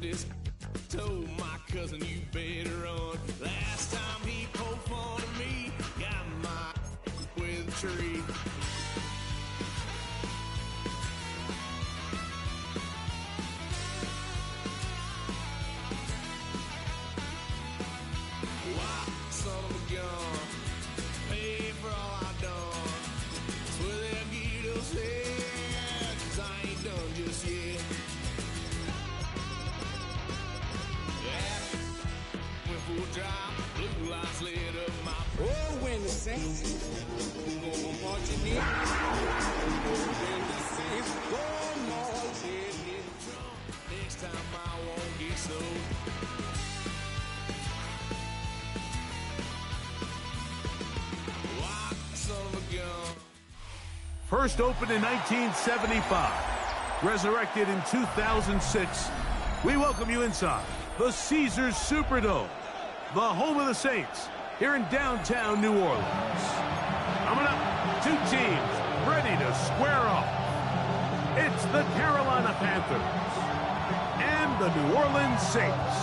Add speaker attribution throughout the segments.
Speaker 1: This told my cousin you better run. Last time he poked fun at me, got my with a tree. Why, son of a gun, pay for all I done. Swear they'll get us here, 'cause I ain't done just yet. Blue lights lit up my
Speaker 2: oh, when the Saints go marching in, when the Saints go marching in.
Speaker 1: Next time I won't get so. Why, son of a gun.
Speaker 3: First opened in 1975, resurrected in 2006. We welcome you inside the Caesars Superdome, the home of the Saints, here in downtown New Orleans. Coming up, two teams ready to square off. It's the Carolina Panthers and the New Orleans Saints.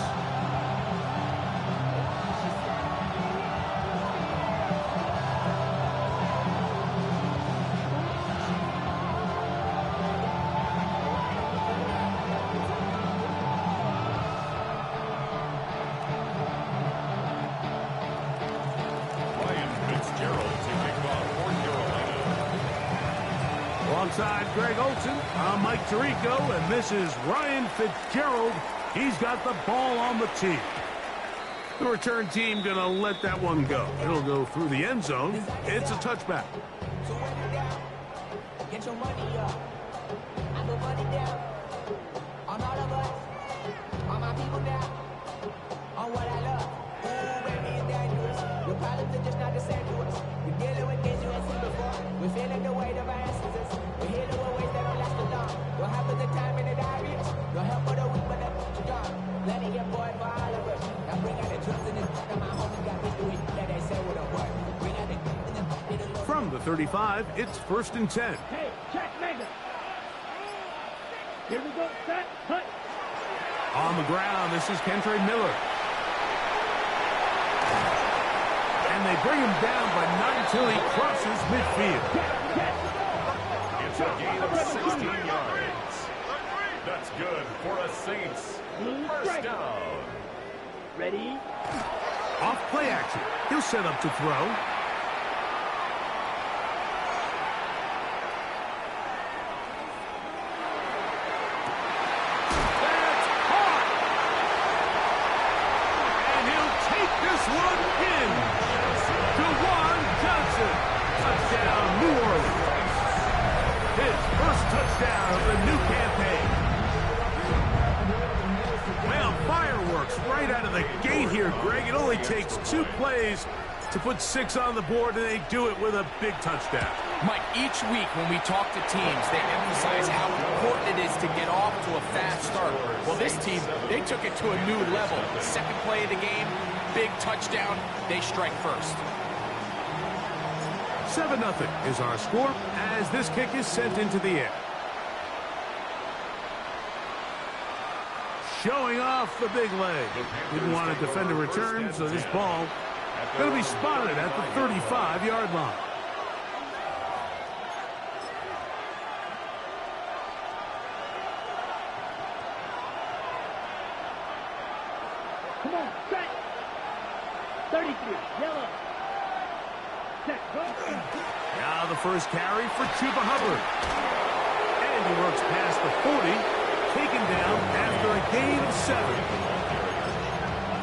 Speaker 3: Alongside Greg Olson, I'm Mike Tirico, and this is Ryan Fitzgerald. He's got the ball on the tee. The return team gonna let that one go. It'll go through the end zone. It's a touchback.
Speaker 4: So when you're down, get your money up. I put money down on all of us, on my people down, on what I love. Ooh, baby, it's dangerous. Your problems are just not the same to us. We're dealing with things you ain't seen before. We're feeling the weight of our ancestors. We're healing with ways that don't last for long. What happens the time in the diaries? No help for the weak, but the strong. Letting your boy for all of us. Now bring out the trust in this. My homies got me doing that they say with a word. Bring out the
Speaker 3: From the 35, it's 1st and 10.
Speaker 5: Hey, check, mega. Here we go, set, hut.
Speaker 3: On the ground, this is Kentre Miller. And they bring him down, but not until he crosses midfield.
Speaker 6: It's a gain of 16 yards. That's good for a Saints. First down.
Speaker 5: Ready?
Speaker 3: Off play action. He'll set up to throw. That's hard. And he'll take this one in. DeJuan Johnson. Touchdown, New Orleans. His first touchdown of the new campaign. Well, fireworks right out of the gate here, Greg. It only takes 2 plays to put 6 on the board, and they do it with a big touchdown.
Speaker 7: Mike, each week when we talk to teams, they emphasize how important it is to get off to a fast start. Well, this team, they took it to a new level. Second play of the game, big touchdown, they strike first.
Speaker 3: 7-0 is our score as this kick is sent into the air. Showing off the big leg. Didn't want to defend a return, so this ball going to be spotted at the 35-yard line.
Speaker 5: Come on, set. 33, yellow. Set, go.
Speaker 3: Now the first carry for Chuba Hubbard. And he works past the 40, taken down after a gain of 7.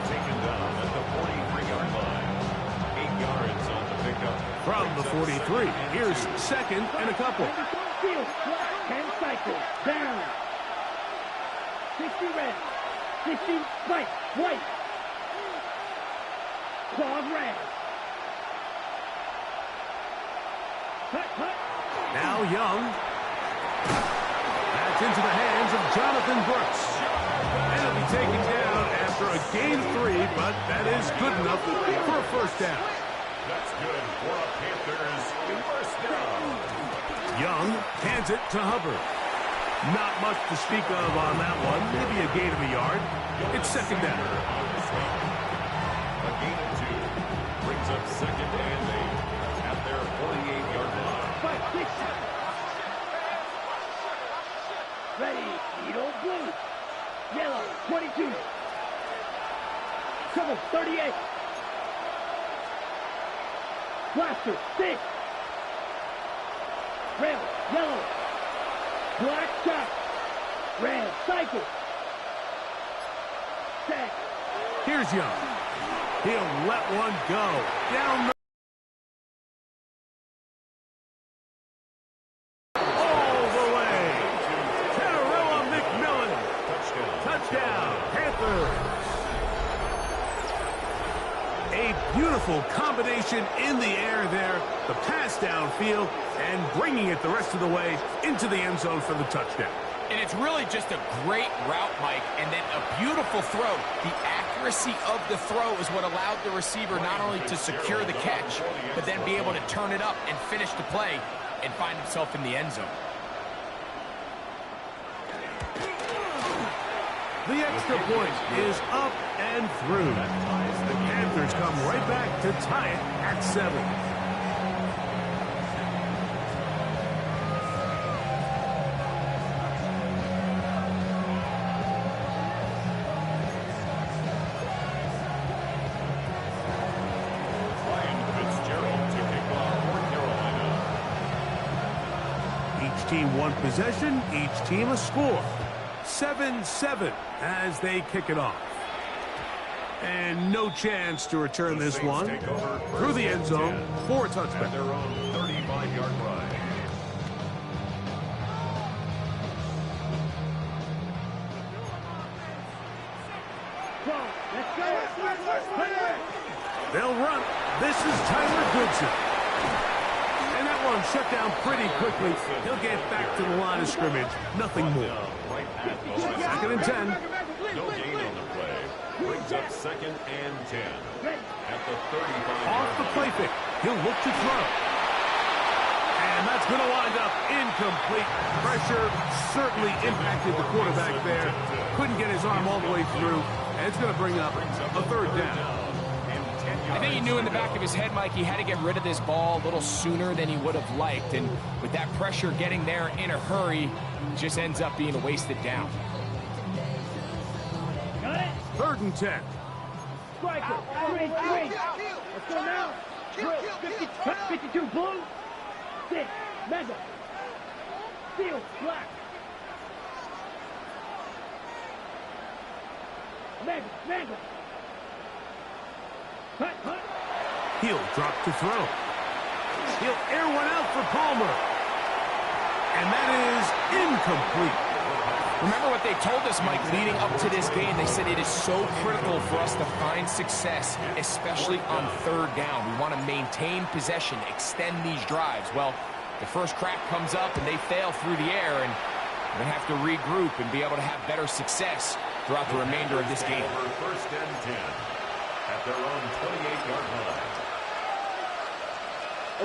Speaker 6: Taken down at the 43-yard line. 8 yards on the pickup.
Speaker 3: From the 43, here's 2nd and a couple.
Speaker 5: Field, 10 cycles, down. 60 red, 60 white, white. Claws red. Cut, cut.
Speaker 3: Now Young. That's into the hands of Jonathan Brooks. And it'll be taken down after a gain of 3, but that is good enough for a first down.
Speaker 6: That's good for a Panthers first down.
Speaker 3: Young hands it to Hubbard. Not much to speak of on that one. Maybe a gain of a yard. It's second down.
Speaker 6: A gain of 2 brings up second and 8 at their 48-yard line.
Speaker 5: 5, 6. Ready, Edo blue. Yellow, 22. Trouble, 38. Blaster, 6. Red, yellow. Black shot. Red, cycle. Set.
Speaker 3: Here's Young. He'll let one go. Down the all the way. Terrell McMillan. Touchdown, Panthers. A beautiful combination in the air there. The pass downfield and bringing it the rest of the way into the end zone for the touchdown.
Speaker 7: And it's really just a great route, Mike, and then a beautiful throw. The accuracy of the throw is what allowed the receiver not only to secure the catch, but then be able to turn it up and finish the play and find himself in the end zone.
Speaker 3: The extra point is up and through. The Panthers come right back to tie it at 7. Each team one possession, each team a score. 7-7 as they kick it off. And no chance to return this one through the end zone for a touchback.
Speaker 6: Their own 35-yard line.
Speaker 3: They'll run. This is Tyler Goodson. And that one shut down pretty quickly. He'll get back to the line of scrimmage. Nothing more. Second and 10.
Speaker 6: No gain on the play. Brings up second and 10. At the 35.
Speaker 3: Off the play fake. He'll look to throw. And that's going to wind up incomplete. Pressure certainly impacted the quarterback there. Couldn't get his arm all the way through. And it's going to bring up a third down.
Speaker 7: I think he knew in the back of his head, Mike, he had to get rid of this ball a little sooner than he would have liked. And with that pressure getting there in a hurry, it just ends up being a wasted down.
Speaker 5: Got it?
Speaker 3: Third and 10.
Speaker 5: Striker, 3. Let's go now. Drill, 52 blue. 6, mega. Steel, black. Mega. Hut.
Speaker 3: He'll drop to throw. He'll air one out for Palmer. And that is incomplete.
Speaker 7: Remember what they told us, Mike, leading up to this game. They said it is so critical for us to find success, especially on third down. We want to maintain possession, extend these drives. Well, the first crack comes up and they fail through the air, and we're going to have to regroup and be able to have better success throughout the remainder of this game.
Speaker 6: First and 10 at their own 28-yard line.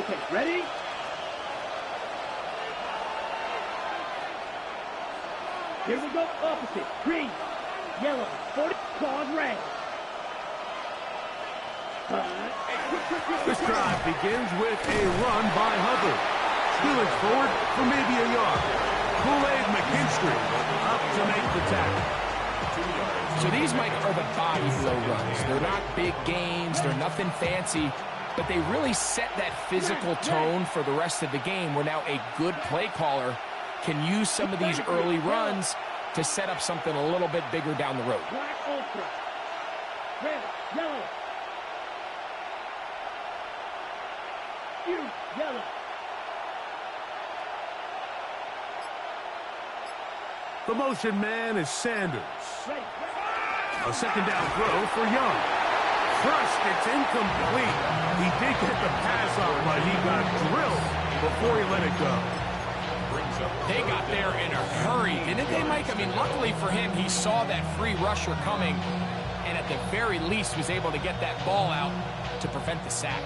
Speaker 5: Okay, ready? Here we go, opposite. Green, yellow, 40, claws red.
Speaker 3: This drive begins with a run by Hubbard. Stealing forward for maybe a yard. Kool-Aid McKinstry up to make the tackle.
Speaker 7: So these, Mike, are the body blow runs. They're not big gains. They're nothing fancy. But they really set that physical tone for the rest of the game where now a good play caller can use some of these early runs to set up something a little bit bigger down the road.
Speaker 5: Black ultra. Red, yellow. Yellow.
Speaker 3: The motion man is Sanders. A second down throw for Young. First, it's incomplete. He did get the pass off, but he got drilled before he let it go.
Speaker 7: They got there in a hurry, didn't they, Mike? I mean, luckily for him, he saw that free rusher coming and at the very least was able to get that ball out to prevent the sack.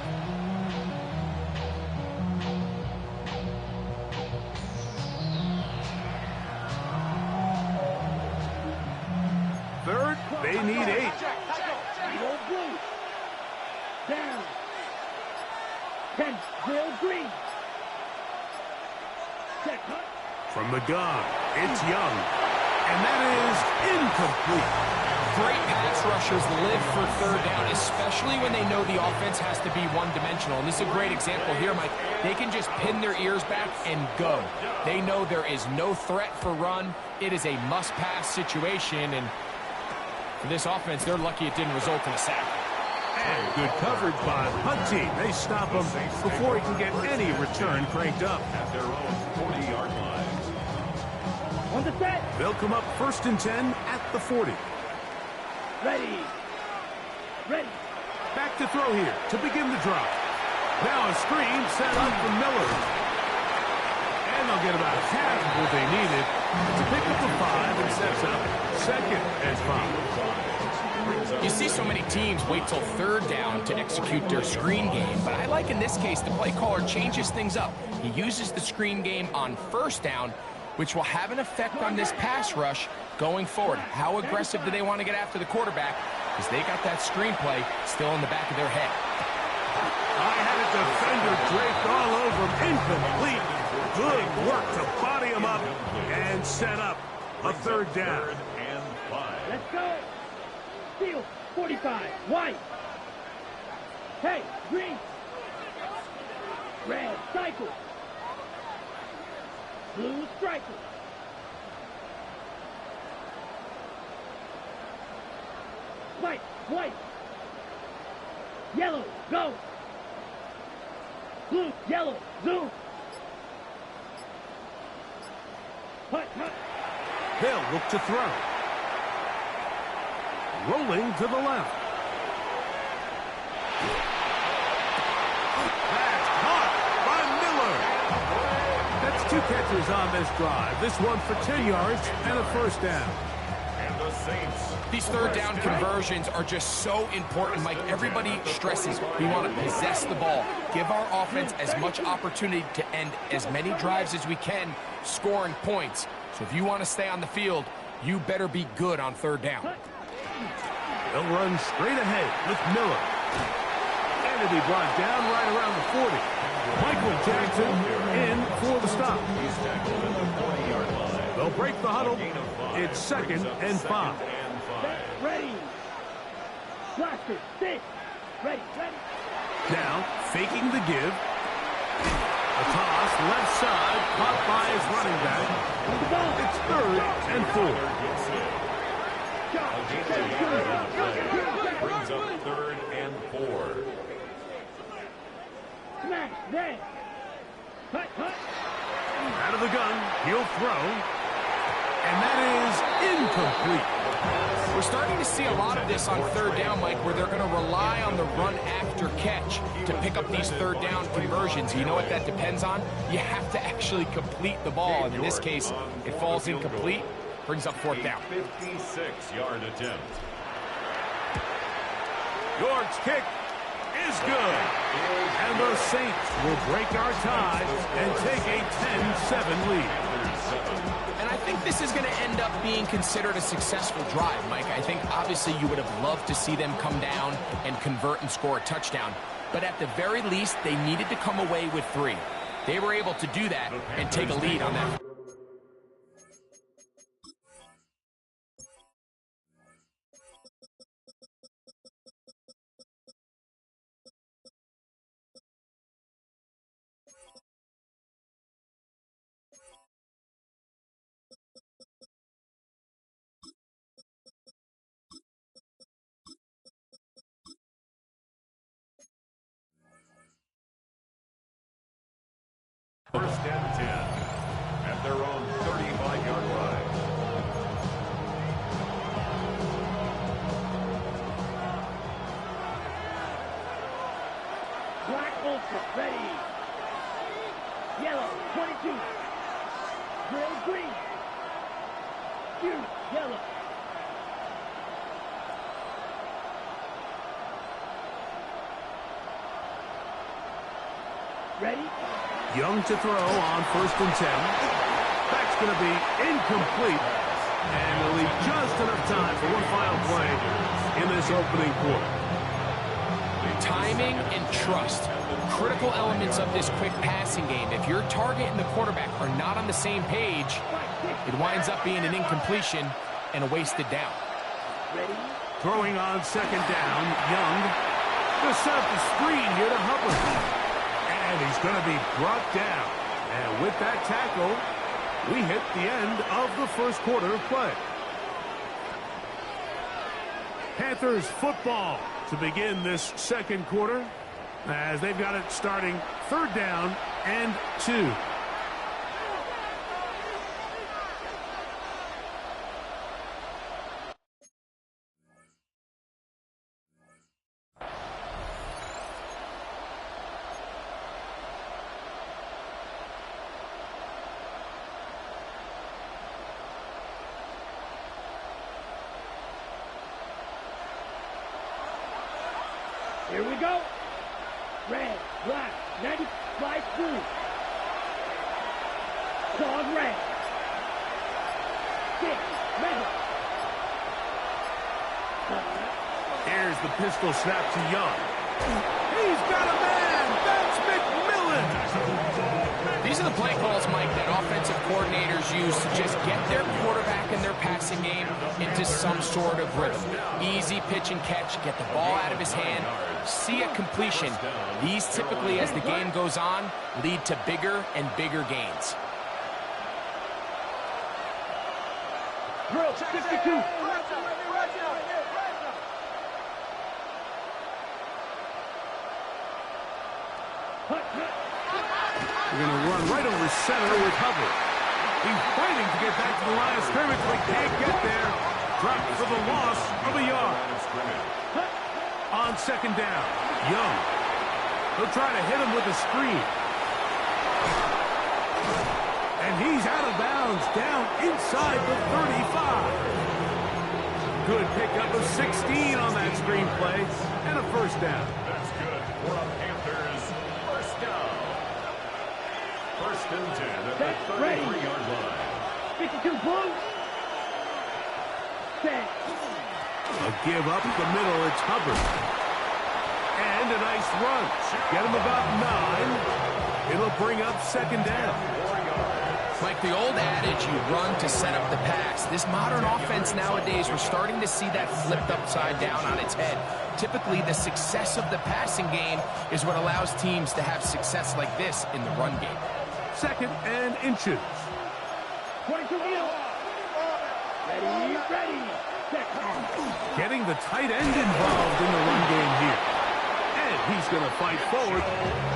Speaker 3: They need 8.
Speaker 5: Roll blue. Down. 10. Drill green. Check. Hut.
Speaker 3: From the gun, it's Young. And that is incomplete.
Speaker 7: Great pass rushers live for third down, especially when they know the offense has to be one-dimensional. And this is a great example here, Mike. They can just pin their ears back and go. They know there is no threat for run. It is a must-pass situation, and for this offense, they're lucky it didn't result in a sack.
Speaker 3: And good coverage by the punt team. They stop him before he can get any return cranked up.
Speaker 6: At their own 40-yard line.
Speaker 5: On the set.
Speaker 3: They'll come up 1st and 10 at the 40.
Speaker 5: Ready. Ready.
Speaker 3: Back to throw here to begin the drive. Now a screen set up for Miller. And they'll get about half of what they needed to pick up the 5 and sets up 2nd and 5.
Speaker 7: You see so many teams wait till third down to execute their screen game, but I like in this case the play caller changes things up. He uses the screen game on 1st down, which will have an effect on this pass rush going forward. How aggressive do they want to get after the quarterback? Because they got that screenplay still in the back of their head.
Speaker 3: I had a defender draped all over him. Incomplete. Good work to body him up and set up a 3rd down.
Speaker 6: 3rd and 5.
Speaker 5: Let's go. Field. 45. White. Hey, green. Red. Cycle. Blue striker. White, white. Yellow, go. Blue, yellow, zoom. Hut, hut.
Speaker 3: They'll look to throw. Rolling to the left. That's caught by Miller. That's 2 catches on this drive. This one for 10 yards and a 1st down.
Speaker 6: And the Saints.
Speaker 7: These third down conversions are just so important, Mike. Everybody stresses we want to possess the ball. Give our offense as much opportunity to end as many drives as we can, scoring points. So if you want to stay on the field, you better be good on 3rd down.
Speaker 3: They'll run straight ahead with Miller. And it'll be brought down right around the 40. Michael Jackson in for the stop.
Speaker 6: He's tackled at the 40-yard line.
Speaker 3: They'll break the huddle. It's 2nd and 5.
Speaker 5: Ready. Blaster, 6. Ready, ready.
Speaker 3: Now, faking the give. A toss, left side, caught by his running back.
Speaker 5: On the ball.
Speaker 3: It's 3rd and 4.
Speaker 6: Brings up 3rd and 4.
Speaker 5: Smash, there. Hut, hut.
Speaker 3: Out of the gun, he'll throw. And that is incomplete.
Speaker 7: We're starting to see a lot of this on 3rd down, Mike, where they're going to rely on the run after catch to pick up these 3rd down conversions. You know what that depends on? You have to actually complete the ball. And in this case, it falls incomplete, brings up 4th down.
Speaker 6: 56-yard attempt.
Speaker 3: York's kick is good. And the Saints will break our tie and take a 10-7 lead.
Speaker 7: And I think this is going to end up being considered a successful drive, Mike. I think obviously you would have loved to see them come down and convert and score a touchdown. But at the very least, they needed to come away with 3. They were able to do that and take a lead on that.
Speaker 6: First and 10 at their own 35-yard line.
Speaker 5: Black Ultra, ready. Yellow, 22. Drill green. Shoot, yellow. Ready?
Speaker 3: Young to throw on 1st and 10. That's going to be incomplete. And they'll leave just enough time for one final play in this opening quarter.
Speaker 7: Timing and trust, critical elements of this quick passing game. If your target and the quarterback are not on the same page, it winds up being an incompletion and a wasted down.
Speaker 3: Throwing on second down, Young. Just set up the screen here to Hubbard. And he's going to be brought down. And with that tackle, we hit the end of the first quarter of play. Panthers football to begin this second quarter, as they've got it starting 3rd down and 2.
Speaker 5: Here we go. Red, black, 95 blue. Claws red. 6, metal.
Speaker 3: Here's the pistol snap to Young. He's got a man. That's McMillan.
Speaker 7: These are the play calls, Mike, that offensive coordinators use to just get their quarterback and their passing game into some sort of rhythm. Easy pitch and catch, get the ball out of his hand, see a completion. These typically, as the game goes on, lead to bigger and bigger gains.
Speaker 5: Drill 62.
Speaker 3: We're going to run right over center with Hubbard. He's fighting to get back to the line of scrimmage, but can't get there. Dropped for the loss of a yard. On second down, Young. He'll try to hit him with a screen. And he's out of bounds, down inside the 35. Good pickup of 16 on that screen play, and a first down.
Speaker 6: That's good for a Panthers first down. 1st and 10 at the 33-yard line.
Speaker 5: 52 blue. Set.
Speaker 3: A give up the middle, it's Hubbard. And a nice run. Get him about 9. It'll bring up second down.
Speaker 7: Like the old adage, you run to set up the pass. This modern offense nowadays, we're starting to see that flipped upside down on its head. Typically, the success of the passing game is what allows teams to have success like this in the run game.
Speaker 3: 2nd and inches.
Speaker 5: 22 meal. Ready.
Speaker 3: Getting the tight end involved in the run game here. And he's going to fight forward.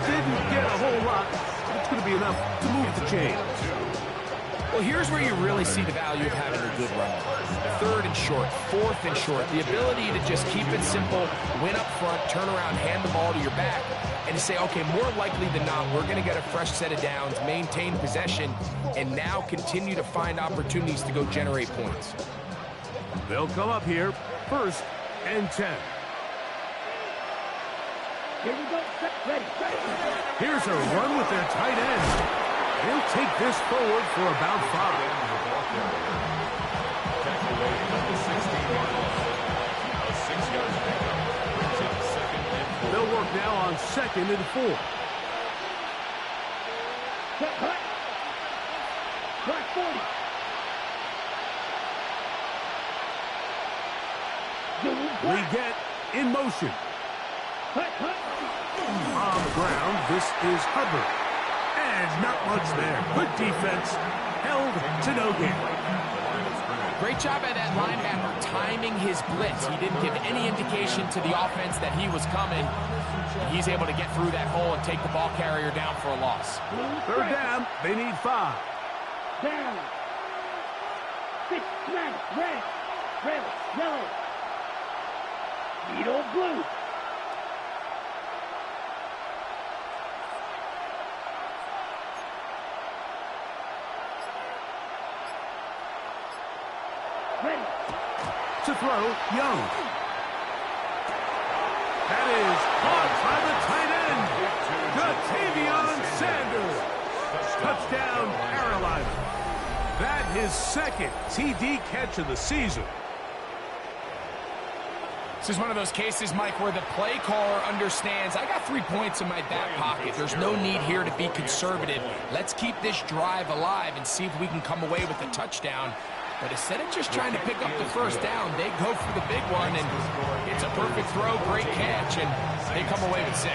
Speaker 3: Didn't get a whole lot. It's going to be enough to move the chain.
Speaker 7: Well, here's where you really see the value of having a good run. 3rd and short, 4th and short. The ability to just keep it simple, win up front, turn around, hand the ball to your back, and to say, okay, more likely than not, we're going to get a fresh set of downs, maintain possession, and now continue to find opportunities to go generate points.
Speaker 3: They'll come up here, 1st and 10.
Speaker 5: Here we go. Ready.
Speaker 3: Here's a run with their tight end. He'll take this forward for about 5. They'll work now on 2nd and 4.
Speaker 5: Black 40.
Speaker 3: We get in motion. On the ground, this is Hubbard. And not much there. Good defense. Held to no gain.
Speaker 7: Great job by that linebacker timing his blitz. He didn't give any indication to the offense that he was coming. He's able to get through that hole and take the ball carrier down for a loss.
Speaker 3: 3rd down. They need 5.
Speaker 5: Down. 6, red, yellow. Needle blue. Ready.
Speaker 3: To throw, Young. That is caught by the tight end, Jatavion Sanders. Touchdown, Carolina. That his 2nd TD catch of the season.
Speaker 7: This is one of those cases, Mike, where the play caller understands, I got 3 points in my back pocket. There's no need here to be conservative. Let's keep this drive alive and see if we can come away with a touchdown. But instead of just trying to pick up the first down, they go for the big one, and it's a perfect throw, great catch, and they come away with 6.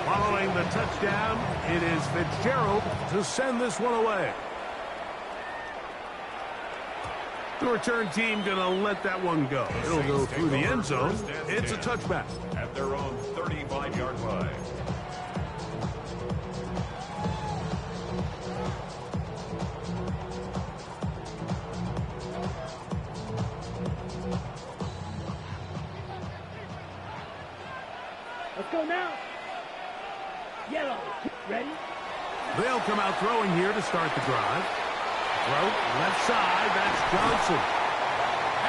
Speaker 3: Following the touchdown, it is Fitzgerald to send this one away. The return team going to let that one go. It'll go through the end zone. It's a touchback.
Speaker 6: At their own 35-yard line.
Speaker 5: Let's go now. Yellow. Ready?
Speaker 3: They'll come out throwing here to start the drive. Throw, left side, that's Johnson.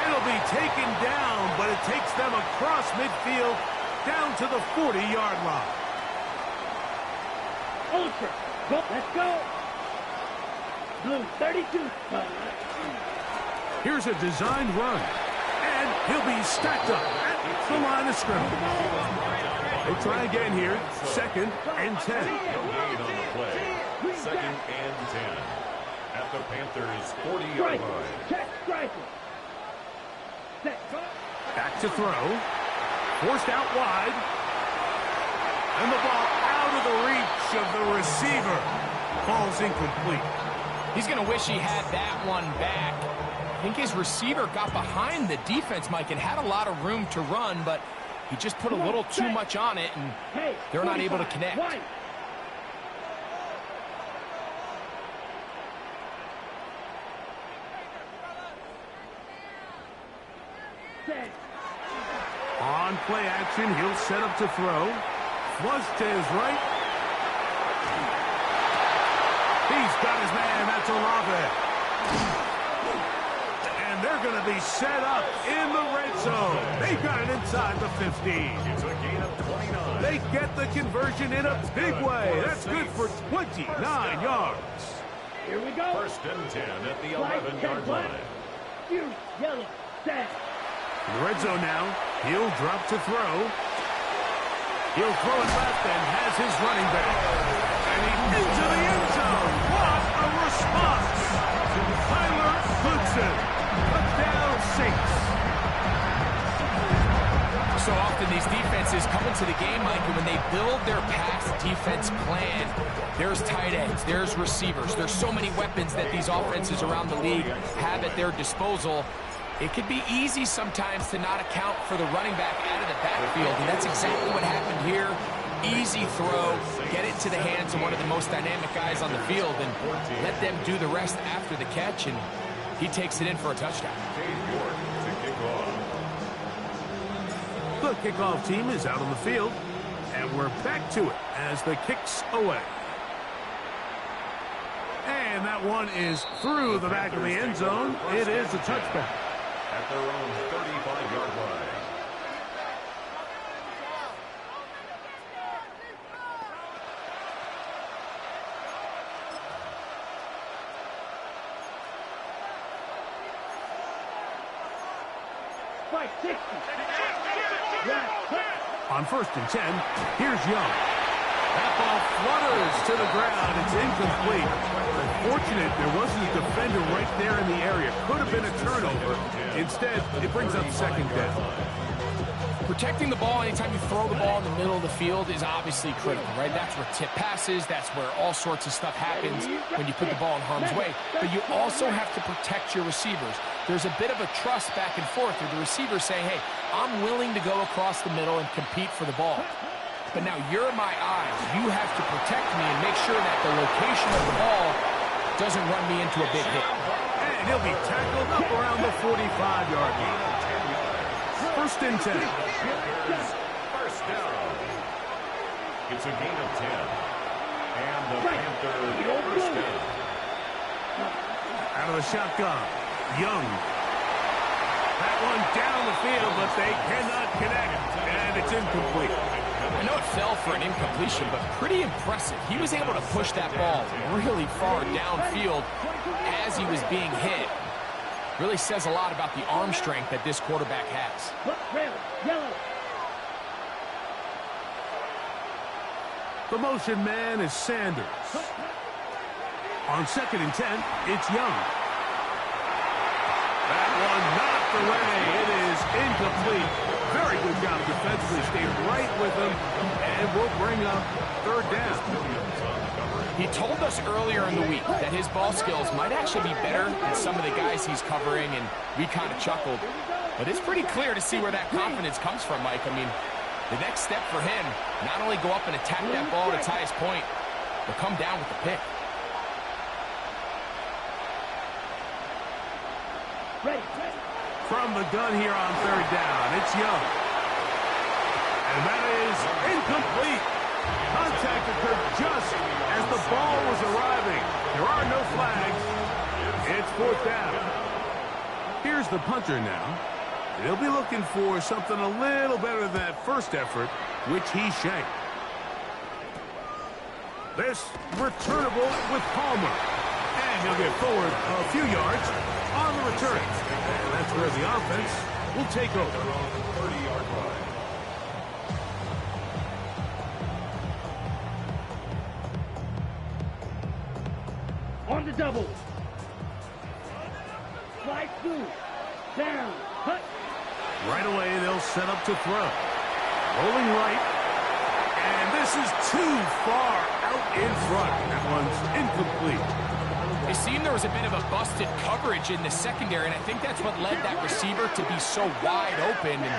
Speaker 3: It'll be taken down, but it takes them across midfield down to the 40-yard line.
Speaker 5: Ultra. Go. Let's go. Blue 32.
Speaker 3: Here's a designed run, and he'll be stacked up at the line of scrimmage. They try again here, 2nd and 10.
Speaker 6: No gain on the play. 2nd and 10. At the Panthers' 40-yard line.
Speaker 5: Check, striker. Set.
Speaker 3: Back to throw. Forced out wide. And the ball out of the reach of the receiver. Ball's incomplete.
Speaker 7: He's going to wish he had that one back. I think his receiver got behind the defense, Mike, and had a lot of room to run, but he just put a little too much on it, and they're not able to connect.
Speaker 3: On play action, he'll set up to throw. Flush to his right. He's got his man. That's Olave. And they're going to be set up in the red zone. They've got it inside the 15.
Speaker 6: It's a gain of 29.
Speaker 3: They get the conversion in a big way. That's good for 29 yards.
Speaker 5: Here we go.
Speaker 6: 1st and 10 at the 11-yard line.
Speaker 5: Huge yellow. Set.
Speaker 3: In the red zone now, he'll drop to throw. He'll throw it left and has his running back. And he's into the end zone. What a response! Tyler Goodson, touchdown Saints.
Speaker 7: So often these defenses come into the game, Mike, and when they build their pass defense plan, there's tight ends, there's receivers, there's so many weapons that these offenses around the league have at their disposal. It could be easy sometimes to not account for the running back out of the backfield, and that's exactly what happened here. Easy throw, get it to the hands of one of the most dynamic guys on the field, and let them do the rest after the catch, and he takes it in for a touchdown.
Speaker 3: The kickoff team is out on the field, and we're back to it as the kick's away. And that one is through the back of the end zone. It is a touchback.
Speaker 6: At their own 35-yard line.
Speaker 5: Fight 60.
Speaker 3: On 1st and 10, here's Young. That ball flutters to the ground. It's incomplete. Unfortunate there wasn't a defender right there in the area. Could have been a turnover. Instead, it brings up 2nd down.
Speaker 7: Protecting the ball anytime you throw the ball in the middle of the field is obviously critical, right? That's where tip passes, that's where all sorts of stuff happens when you put the ball in harm's way. But you also have to protect your receivers. There's a bit of a trust back and forth where the receiver's saying, hey, I'm willing to go across the middle and compete for the ball. But now you're my eyes. You have to protect me and make sure that the location of the ball doesn't run me into a big hit.
Speaker 3: And he'll be tackled up around the 45-yard line. 1st and 10.
Speaker 6: 1st down. It's a gain of 10. And the Panthers 1st down.
Speaker 3: Out of the shotgun, Young. That one down the field, but they cannot connect. And it's incomplete.
Speaker 7: I know it fell for an incompletion, but pretty impressive. He was able to push that ball really far downfield as he was being hit. Really says a lot about the arm strength that this quarterback has.
Speaker 5: Red, yellow.
Speaker 3: The motion man is Sanders. On 2nd and 10, it's Young. That one knocked away. It is incomplete. Very good job defensively. Stayed right with him, and will bring up 3rd down.
Speaker 7: He told us earlier in the week that his ball skills might actually be better than some of the guys he's covering, and we kind of chuckled. But it's pretty clear to see where that confidence comes from, Mike. I mean, the next step for him, not only go up and attack that ball at its highest point, but come down with the pick.
Speaker 3: From the gun here on 3rd down, it's Young. And that is incomplete. Contact occurred just as the ball was arriving. There are no flags. It's 4th down. Here's the punter now. He'll be looking for something a little better than that first effort, which he shanked. This returnable with Palmer. And he'll get forward a few yards on the return. And that's where the offense will take over.
Speaker 6: 30-yard line.
Speaker 5: On the double. Slide through. Down. Cut.
Speaker 3: Right away, they'll set up to throw. Rolling right. And this is too far out in front. That one's incomplete.
Speaker 7: It seemed there was a bit of a busted coverage in the secondary, and I think that's what led that receiver to be so wide open. And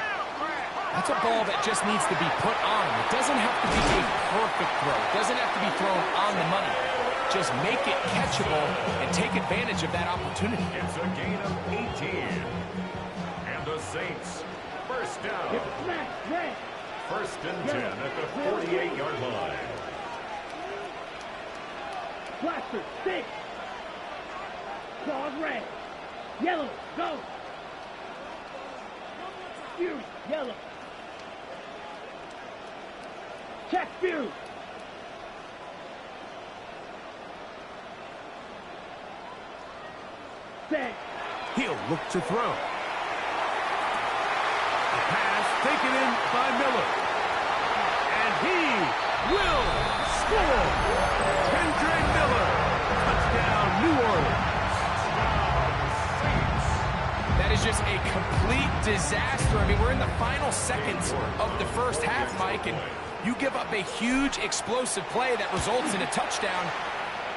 Speaker 7: that's a ball that just needs to be put on. It doesn't have to be a perfect throw. It doesn't have to be thrown on the money. Just make it catchable and take advantage of that opportunity.
Speaker 6: It's a gain of 18. And the Saints, 1st down.
Speaker 5: Smack. Red.
Speaker 6: 1st and 10 at the 48-yard line.
Speaker 5: Blaster. 6. Claws red. Yellow. Go. Fury. Yellow. Check Fury. Set.
Speaker 3: He'll look to throw. A pass taken in by Miller. And he will score. Kendrick Miller. Touchdown, New Orleans.
Speaker 7: That is just a complete disaster. I mean, we're in the final seconds of the first half, Mike, and you give up a huge explosive play that results in a touchdown.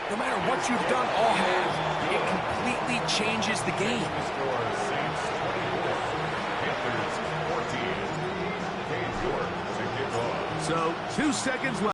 Speaker 7: No matter what you've done all half, it completely changes the game.
Speaker 6: Score Saints 24, Panthers 14. Cade York to kick off.
Speaker 3: So 2 seconds left.